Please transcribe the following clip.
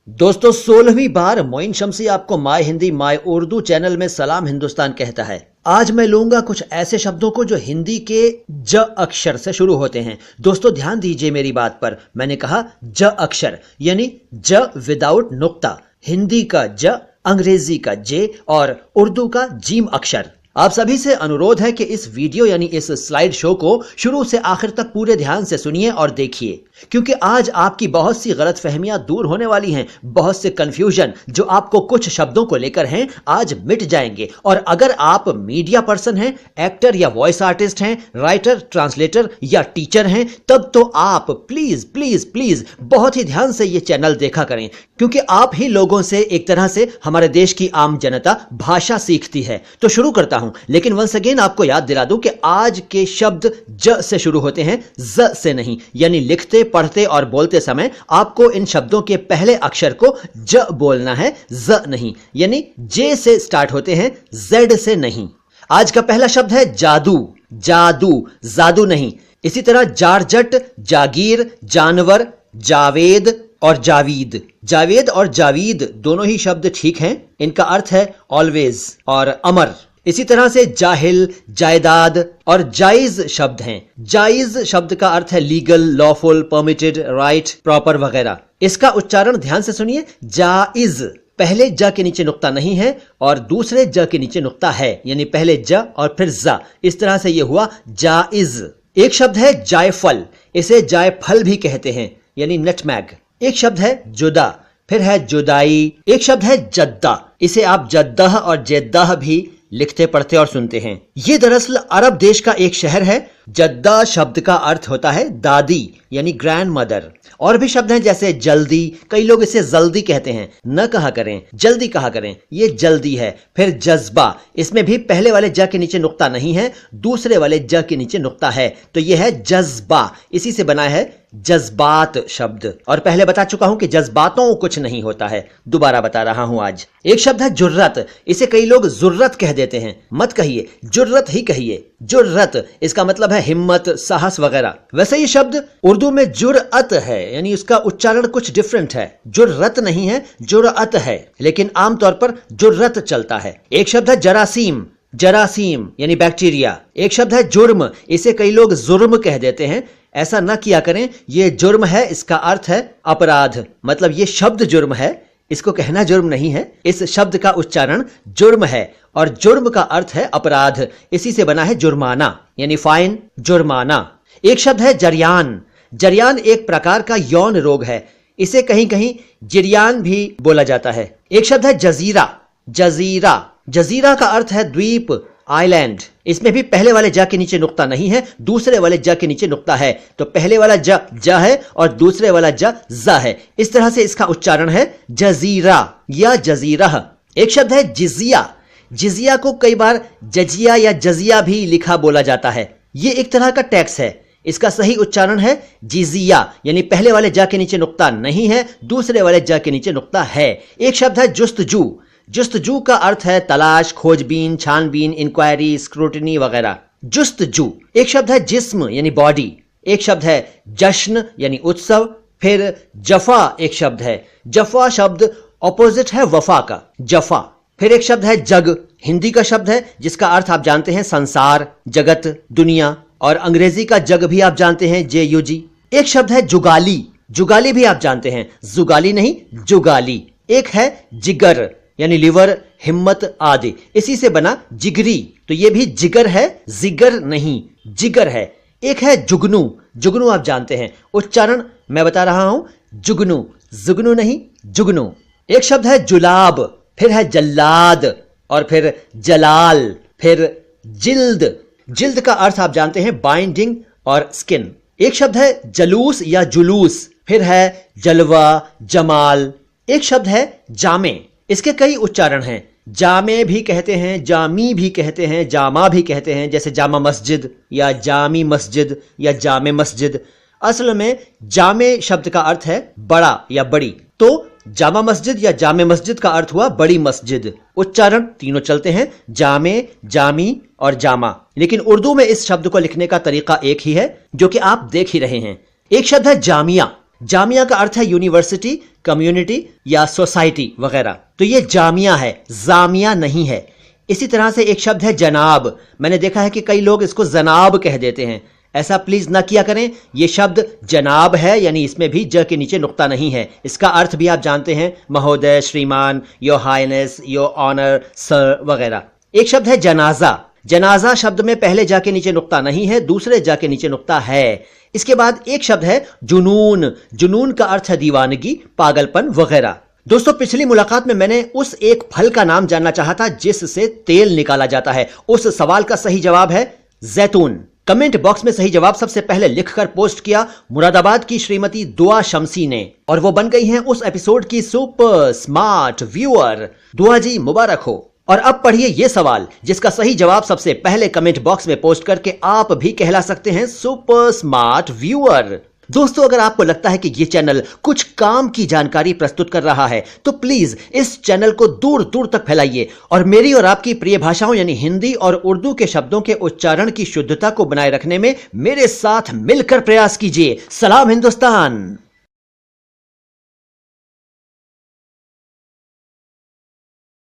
दोस्तों 16वीं बार मोइन शम्सी आपको my Hindi my Urdu channel में सलाम हिंदुस्तान कहता है। आज मैं लूंगा कुछ ऐसे शब्दों को जो हिंदी के ज अक्षर से शुरू होते हैं। दोस्तों ध्यान दीजिए मेरी बात पर, मैंने कहा ज अक्षर यानी ज विदाउट नुक्ता। हिंदी का ज, अंग्रेजी का जे और उर्दू का जीम अक्षर। आप सभी से अनुरोध है कि इस वीडियो यानी इस स्लाइड शो को शुरू से आखिर तक पूरे ध्यान से सुनिए और देखिए, क्योंकि आज आपकी बहुत सी गलतफहमियां दूर होने वाली हैं। बहुत से कंफ्यूजन जो आपको कुछ शब्दों को लेकर हैं आज मिट जाएंगे। और अगर आप मीडिया पर्सन हैं, एक्टर या वॉइस आर्टिस्ट हैं, राइटर, ट्रांसलेटर या टीचर हैं, तब तो आप प्लीज प्लीज प्लीज बहुत ही ध्यान से ये चैनल देखा करें, क्योंकि आप ही लोगों से एक तरह से हमारे देश की आम जनता भाषा सीखती है। तो शुरू करता हूं, लेकिन वंस अगेन आपको याद दिला दूं कि आज के शब्द ज से शुरू होते हैं, ज से नहीं। यानी लिखते, पढ़ते और बोलते समय आपको इन शब्दों के पहले अक्षर को ज बोलना है, ज नहीं। यानी जे से स्टार्ट होते हैं, जेड से नहीं। आज का पहला शब्द है जादू। जादू, जादू नहीं। इसी तरह जारजट, जागीर, जानवर, जावेद और जावीद। जावेद और जावीद दोनों ही शब्द ठीक हैं। इनका अर्थ है ऑलवेज और अमर। इसी तरह से जाहिल, जायदाद और जायज शब्द हैं। जायज शब्द का अर्थ है legal, lawful, permitted, right, proper वगैरह। इसका उच्चारण ध्यान से सुनिए, जाइज। पहले ज के नीचे नुक्ता नहीं है और दूसरे ज के नीचे नुक्ता है, यानी पहले ज और फिर जा। इस तरह से यह हुआ जाइज। एक शब्द है जायफल, इसे जायफल भी कहते हैं, यानी नटमैग। एक शब्द है जुदा, फिर है जुदाई। एक शब्द है जद्दा, इसे आप जद्दह और जेद्दाह भी लिखते, पढ़ते और सुनते हैं। ये दरअसल अरब देश का एक शहर है। जद्दा शब्द का अर्थ होता है दादी, यानी ग्रैंड मदर। और भी शब्द हैं जैसे जल्दी, कई लोग इसे जल्दी कहते हैं, न कहा करें, जल्दी कहा करें, ये जल्दी है। फिर जज्बा, इसमें भी पहले वाले ज के नीचे नुक्ता नहीं है, दूसरे वाले ज के नीचे नुक्ता है, तो यह है जज्बा। इसी से बना है जज्बात शब्द। और पहले बता चुका हूं कि जज्बातों कुछ नहीं होता है, दोबारा बता रहा हूं आज। एक शब्द है जुर्रत, इसे कई लोग जुर्रत कह देते हैं। मत कहिए, जुर्रत ही कहिए। जुर्रत इसका मतलब है हिम्मत, साहस वगैरह। वैसे ये शब्द उर्दू में जुरअत है, यानी उसका उच्चारण कुछ डिफरेंट है। जुर्रत नहीं है, जुरअत है, लेकिन आमतौर पर जुर्रत चलता है। एक शब्द है जरासीम। जरासीम यानी बैक्टीरिया। एक शब्द है जुर्म, इसे कई लोग जुर्म कह देते हैं। ऐसा न किया करें, यह जुर्म है, इसका अर्थ है अपराध। मतलब ये शब्द जुर्म है, इसको कहना जुर्म नहीं है। इस शब्द का उच्चारण जुर्म है और जुर्म का अर्थ है अपराध। इसी से बना है जुर्माना, यानी फाइन, जुर्माना। एक शब्द है जरियान। जरियान एक प्रकार का यौन रोग है, इसे कहीं कहीं जिरियान भी बोला जाता है। एक शब्द है जजीरा। जजीरा, जजीरा का अर्थ है द्वीप, आइलैंड। इसमें भी पहले वाले ज के नीचे नुक्ता नहीं है, दूसरे वाले ज के नीचे नुक्ता है, तो पहले वाला ज है और दूसरे वाला ज है। इस तरह से इसका उच्चारण है जजीरा या जजीरा। एक शब्द है जिजिया। जिजिया को कई बार जजिया या जजिया भी लिखा बोला जाता है। ये एक तरह का टैक्स है। इसका सही उच्चारण है जिजिया, यानी पहले वाले ज के नीचे नुक्ता नहीं है, दूसरे वाले ज के नीचे नुक्ता है। एक शब्द है जुस्तजू। जुस्तजू का अर्थ है तलाश, खोजबीन, छानबीन, इंक्वायरी, स्क्रूटनी वगैरह। जुस्तजू। एक शब्द है जिस्म, यानी बॉडी। एक शब्द है जश्न, यानी उत्सव। फिर जफा एक शब्द है। जफा शब्द ऑपोजिट है वफा का, जफा। फिर एक शब्द है जग, हिंदी का शब्द है जिसका अर्थ आप जानते हैं संसार, जगत, दुनिया। और अंग्रेजी का जग भी आप जानते हैं, JUG। एक शब्द है जुगाली। जुगाली भी आप जानते हैं, जुगाली नहीं, जुगाली। एक है जिगर, यानी लिवर, हिम्मत आदि। इसी से बना जिगरी, तो ये भी जिगर है, जिगर नहीं, जिगर है। एक है जुगनू। जुगनू आप जानते हैं, उच्चारण मैं बता रहा हूं, जुगनू, जुगनू नहीं, जुगनू। एक शब्द है जुलाब, फिर है जल्लाद और फिर जलाल, फिर जिल्द। जिल्द का अर्थ आप जानते हैं बाइंडिंग और स्किन। एक शब्द है जलूस या जुलूस, फिर है जलवा, जमाल। एक शब्द है जामे। इसके कई उच्चारण हैं, जामे भी कहते हैं, जामी भी कहते हैं, जामा भी कहते हैं, जैसे जामा मस्जिद या जामी मस्जिद या जामे मस्जिद। असल में जामे शब्द का अर्थ है बड़ा या बड़ी, तो जामा मस्जिद या जामे मस्जिद का अर्थ हुआ बड़ी मस्जिद। उच्चारण तीनों चलते हैं, जामे, जामी और जामा। लेकिन उर्दू में इस शब्द को लिखने का तरीका एक ही है, जो कि आप देख ही रहे हैं। एक शब्द है जामिया। जामिया का अर्थ है यूनिवर्सिटी, कम्युनिटी या सोसाइटी वगैरह, तो ये जामिया है, जामिया नहीं है। इसी तरह से एक शब्द है जनाब। मैंने देखा है कि कई लोग इसको जनाब कह देते हैं, ऐसा प्लीज ना किया करें। यह शब्द जनाब है, यानी इसमें भी ज के नीचे नुक्ता नहीं है। इसका अर्थ भी आप जानते हैं, महोदय, श्रीमान, your highness, your honour, sir वगैरह। एक शब्द है जनाजा। जनाजा शब्द में पहले जा के नीचे नुक्ता नहीं है, दूसरे जा के नीचे नुक्ता है। इसके बाद एक शब्द है जुनून। जुनून का अर्थ है दीवानगी, पागलपन वगैरह। दोस्तों, पिछली मुलाकात में मैंने उस एक फल का नाम जानना चाहा था जिससे तेल निकाला जाता है। उस सवाल का सही जवाब है जैतून। कमेंट बॉक्स में सही जवाब सबसे पहले लिखकर पोस्ट किया मुरादाबाद की श्रीमती दुआ शमसी ने, और वो बन गई हैं उस एपिसोड की सुपर स्मार्ट व्यूअर। दुआ जी मुबारक हो। और अब पढ़िए ये सवाल जिसका सही जवाब सबसे पहले कमेंट बॉक्स में पोस्ट करके आप भी कहला सकते हैं सुपर स्मार्ट व्यूअर। दोस्तों, अगर आपको लगता है कि ये चैनल कुछ काम की जानकारी प्रस्तुत कर रहा है तो प्लीज इस चैनल को दूर दूर तक फैलाइए और मेरी और आपकी प्रिय भाषाओं यानी हिंदी और उर्दू के शब्दों के उच्चारण की शुद्धता को बनाए रखने में मेरे साथ मिलकर प्रयास कीजिए। सलाम हिंदुस्तान।